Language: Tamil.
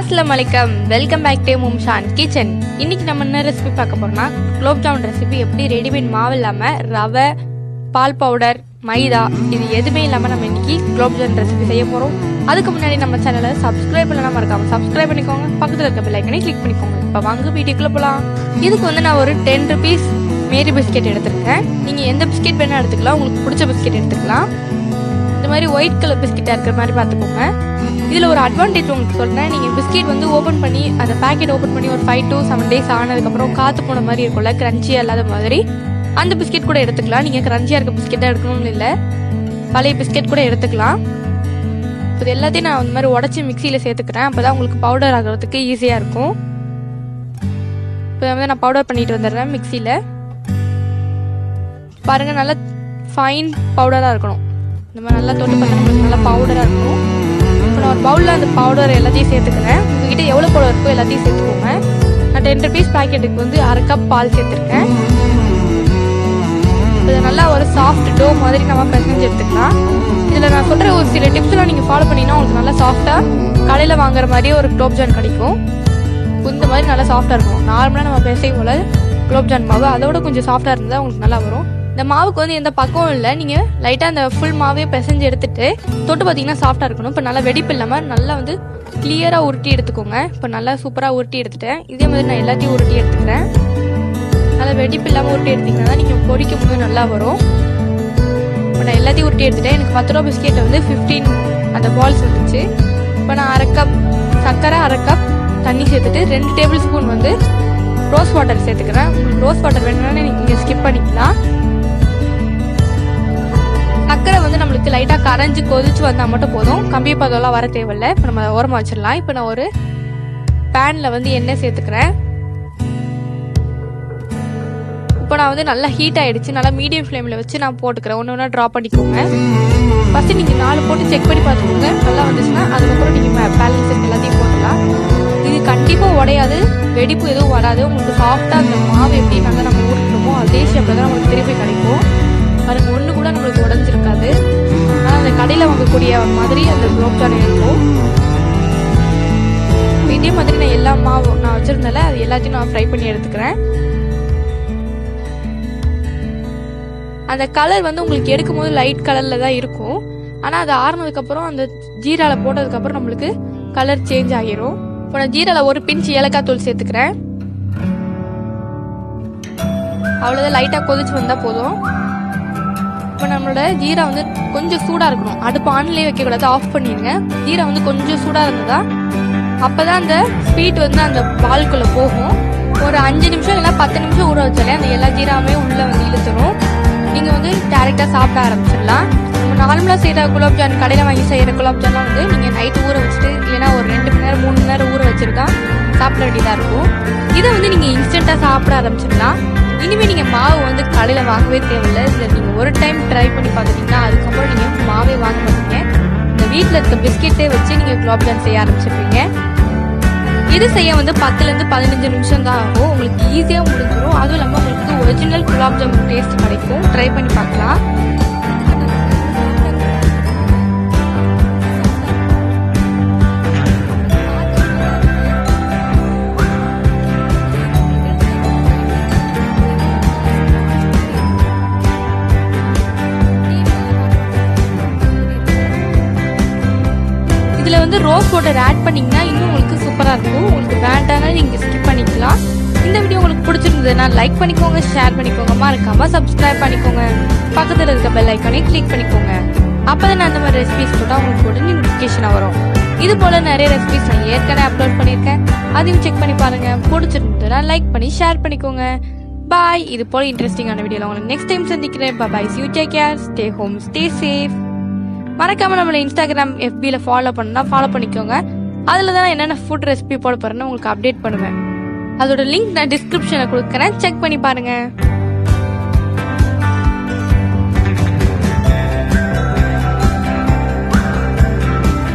Asslamu alikum. Welcome back to Mm Sha kitchen. இன்னைக்கு நம்ம என்ன ரெசிபி பார்க்க போறோம்னா குலோப் ஜாமுன் ரெசிபி. எப்படி ரெடிமேட் மாவு இல்லாம ரவை, பால் பவுடர், மைதா இது எதுவுமே இல்லாம நம்ம இன்னைக்கு குலோப் ஜாமுன் ரெசிபி செய்ய போறோம். அதுக்கு முன்னாடி நம்ம சேனலை சப்ஸ்கிரைப் பண்ணாம மறக்காம சப்ஸ்கிரைப் பண்ணிக்கோங்க. பக்கத்துல இருக்க பெல் ஐகானை கிளிக் பண்ணிக்கோங்க. இப்போ வாங்க வீடியோக்குள்ள போலாம். இதுக்கு வந்து நான் ஒரு 10 rupees மேரி பிஸ்கெட் எடுத்திருக்கேன். நீங்க எந்த பிஸ்கெட் வேணா எடுத்துக்கலாம், உங்களுக்கு பிடிச்ச பிஸ்கெட் எடுத்துக்கலாம். இந்த மாதிரி ஒயிட் கலர் பிஸ்கெட்டா இருக்கிற மாதிரி பார்த்துக்கோங்க. இதில் ஒரு அட்வான்டேஜ் உங்களுக்கு சொல்கிறேன். நீங்கள் பிஸ்கெட் வந்து ஓப்பன் பண்ணி அந்த பேக்கெட் ஓப்பன் பண்ணி ஒரு 5 to 7 days ஆனதுக்கப்புறம் காற்று போன மாதிரி இருக்கும்ல, கிரன்ச்சியாக இல்லாத மாதிரி அந்த பிஸ்கெட் கூட எடுத்துக்கலாம். நீங்கள் கிரன்ச்சியாக இருக்க பிஸ்கெட்டாக எடுக்கணும்னு இல்லை, பழைய பிஸ்கெட் கூட எடுத்துக்கலாம். இது எல்லாத்தையும் நான் இந்த மாதிரி உடச்சி மிக்சியில் சேர்த்துக்கிறேன். அப்போ தான் உங்களுக்கு பவுடர் ஆகிறதுக்கு ஈஸியாக இருக்கும். இப்போ வந்து நான் பவுடர் பண்ணிட்டு வந்துடுறேன் மிக்சியில். பாருங்கள், நல்லா ஃபைன் பவுடராக இருக்கணும். இந்த மாதிரி நல்லா தொட்டு பண்ண நல்லா பவுடராக இருக்கணும். இப்போ நான் ஒரு பவுலில் அந்த பவுடர் எல்லாத்தையும் சேர்த்துக்கிறேன். உங்ககிட்ட எவ்வளோ பவுடர் இருக்கோ எல்லாத்தையும் சேர்த்துக்கோங்க. நான் 10 rupees பேக்கெட்டுக்கு வந்து 1/2 cup பால் சேர்த்துருக்கேன். இதை நல்லா ஒரு சாஃப்ட் டோ மாதிரி நம்ம பிசைஞ்சு எடுத்துக்கலாம். இதில் நான் சொல்கிற ஒரு சில டிப்ஸ்லாம் நீங்கள் ஃபாலோ பண்ணிங்கன்னா உங்களுக்கு நல்லா சாஃப்டாக கடையில் வாங்குற மாதிரியே ஒரு குலோப் ஜான் கிடைக்கும். இந்த மாதிரி நல்லா சாஃப்டாக இருக்கும். நார்மலாக நம்ம பிசையும் போல குலோப் ஜான் மாவு அதோட கொஞ்சம் சாஃப்டாக இருந்தால் உங்களுக்கு நல்லா வரும். இந்த மாவுக்கு வந்து எந்த பக்கமும் இல்லை, நீங்கள் லைட்டாக அந்த ஃபுல் மாவே பிசைஞ்சு எடுத்துட்டு தொட்டு பார்த்தீங்கன்னா சாஃப்டாக இருக்கணும். இப்போ நல்லா வெடிப்பு இல்லாமல் நல்லா வந்து கிளியராக உருட்டி எடுத்துக்கோங்க. இப்போ நல்லா சூப்பராக உருட்டி எடுத்துட்டேன். இதே மாதிரி நான் எல்லாத்தையும் உருட்டி எடுத்துக்கிறேன். நல்லா வெடிப்பு இல்லாமல் உருட்டி எடுத்திங்கன்னா தான் நீங்கள் பொரிக்கும் போது நல்லா வரும். இப்போ நான் எல்லாத்தையும் உருட்டி எடுத்துட்டேன். எனக்கு 10 ரூபா பிஸ்கெட்டில் வந்து 15 அந்த பால்ஸ் வந்துச்சு. இப்போ நான் 1/2 cup சர்க்கரை, 1/2 cup தண்ணி சேர்த்துட்டு 2 டேபிள் ஸ்பூன் வந்து ரோஸ் வாட்டர் சேர்த்துக்கிறேன். உங்களுக்கு ரோஸ் வாட்டர் வேணும்னா நீங்கள் ஸ்கிப் பண்ணிக்கலாம். சர்க்கரை வந்து நம்மளுக்கு லைட்டாக கரைஞ்சி கொதிச்சு வந்தால் மட்டும் போதும், கம்பி பதம்லாம் வர தேவையில்லை. இப்போ நம்ம ஓரமாக வச்சிடலாம். இப்போ நான் ஒரு பேனில் வந்து எண்ணெய் சேர்த்துக்கிறேன். இப்போ நான் வந்து நல்லா ஹீட் ஆகிடுச்சு. நல்லா மீடியம் ஃப்ளேமில் வச்சு நான் போட்டுக்கிறேன். ஒன்று ஒன்றா ட்ரா பண்ணிக்கோங்க. ஃபஸ்ட்டு நீங்கள் 4 போட்டு செக் பண்ணி பார்த்துக்கோங்க. நல்லா வந்துச்சுன்னா அதுக்கப்புறம் நீங்கள் பேலன்ஸ் எல்லாத்தையும் போட்டுக்கலாம். இது கண்டிப்பாக உடையாது, வெடிப்பு எதுவும் வராது. உங்களுக்கு சாஃப்டாக அந்த மாவு எப்படி நல்லா நம்ம ஊற்றணுமோ அதே ஷேப்பில் தான் நம்மளுக்கு திருப்பி கிடைக்கும். அதுக்கு ஒன்று கூட நம்மளுக்கு உடஞ்சிருக்காது. ஆனால் அந்த கடையில் வாங்கக்கூடிய மாதிரி அந்த குலோப் ஜான் இருக்கும். இதே மாதிரி நான் எல்லா மாவும் நான் வச்சுருந்தால அது எல்லாத்தையும் நான் ஃப்ரை பண்ணி எடுத்துக்கிறேன். அந்த கலர் வந்து உங்களுக்கு எடுக்கும் போது லைட் கலரில் தான் இருக்கும். ஆனால் அது ஆறுனதுக்கப்புறம் அந்த ஜீராவில் போட்டதுக்கப்புறம் நம்மளுக்கு கலர் சேஞ்ச் ஆகிரும். இப்போ நான் ஜீராவில் ஒரு பிஞ்ச் ஏலக்காய் தூள் சேர்த்துக்கிறேன். அவ்வளோதான், லைட்டாக கொதிச்சு வந்தால் போதும். இப்போ நம்மளோட ஜீரா வந்து கொஞ்சம் சூடாக இருக்கணும். அடுப்பு ஆன்லேயே வைக்கக்கூடாது, ஆஃப் பண்ணிடுங்க. ஜீரா வந்து கொஞ்சம் சூடாக இருந்ததா அப்போ தான் அந்த ஸ்வீட் வந்து அந்த பால்குள்ளே போகும். ஒரு 5 நிமிஷம் இல்லைனா 10 நிமிஷம் ஊற வச்சாலே அந்த எல்லா ஜீராவுமே உள்ளே வந்து இழுத்துரும். நீங்கள் வந்து டேரெக்டாக சாப்பிட ஆரம்பிச்சிடலாம். நம்ம நார்மலாக செய்கிற குலோப் ஜான், கடையில் வாங்கி செய்கிற குலோப் ஜான்லாம் வந்து நீங்கள் நைட்டு ஊற வச்சுட்டு இல்லைனா ஒரு 2 மணி நேரம் 3 மணி நேரம் ஊற வச்சுருக்கா சாப்பிட வேண்டியதாக இருக்கும். இதை வந்து நீங்கள் இன்ஸ்டண்ட்டாக சாப்பிட ஆரம்பிச்சிடலாம். இனிமேல் நீங்கள் மாவு வந்து கடையில் வாங்கவே தேவையில்லை. இதில் நீங்கள் ஒரு டைம் ட்ரை பண்ணி பார்த்துட்டீங்கன்னா அதுக்கப்புறம் நீங்கள் மாவே வாங்க மாட்டீங்க. இந்த வீட்டில் இருக்க பிஸ்கெட்டே வச்சு நீங்கள் குலோப் ஜான் செய்ய ஆரம்பிச்சிருப்பீங்க. இது செய்ய வந்து 10 to 15 நிமிஷம் தான் ஆகும். உங்களுக்கு ஈஸியாக முடிஞ்சிடும். அதுவும் இல்லாமல் உங்களுக்கு ஒரிஜினல் குலோப் ஜாமுன் டேஸ்ட் கிடைக்கும். ட்ரை பண்ணி பார்க்கலாம். இதில் வந்து ரோஸ் வாட்டர் ஆட் பண்ணிங்கன்னா இன்னும் உங்களுக்கு சூப்பராக இருக்கும். உங்களுக்கு வேண்டாம்னா நீங்கள் ஸ்கிப் பண்ணிக்கலாம். இந்த வீடியோ உங்களுக்கு பிடிச்சிருந்ததுன்னா லைக் பண்ணிக்கோங்க, ஷேர் பண்ணிக்கோங்க, மறக்காமல் சப்ஸ்கிரைப் பண்ணிக்கோங்க. பக்கத்தில் இருக்க பெல் ஐக்கானே கிளிக் பண்ணிக்கோங்க. அப்போ தான் நான் அந்த மாதிரி ரெசிபிஸ் போட்டால் உங்களுக்கு உடனே நோட்டிஃபிகேஷனாக வரும். இது போல் நிறைய ரெசிபிஸ் நான் ஏற்கனவே அப்லோட் பண்ணியிருக்கேன், அதையும் செக் பண்ணி பாருங்கள். பிடிச்சிருந்ததுன்னா லைக் பண்ணி ஷேர் பண்ணிக்கோங்க. பாய். இது போல் இன்ட்ரெஸ்டிங்கான வீடியோவில் உங்களுக்கு நெக்ஸ்ட் டைம் சந்திக்கிறேன். பாய். See you, take care, stay home, stay safe. மறக்காம நம்மளை இன்ஸ்டாகிராம், FBல ஃபாலோ பண்ணா ஃபாலோ பண்ணிக்கோங்க. அதில் தான் என்னென்ன ஃபுட் ரெசிபி போட போறேன்னு உங்களுக்கு அப்டேட் பண்ணுவேன். அதோட லிங்க் நான் டிஸ்கிரிப்ஷனில் கொடுக்குறேன், செக் பண்ணி பாருங்க.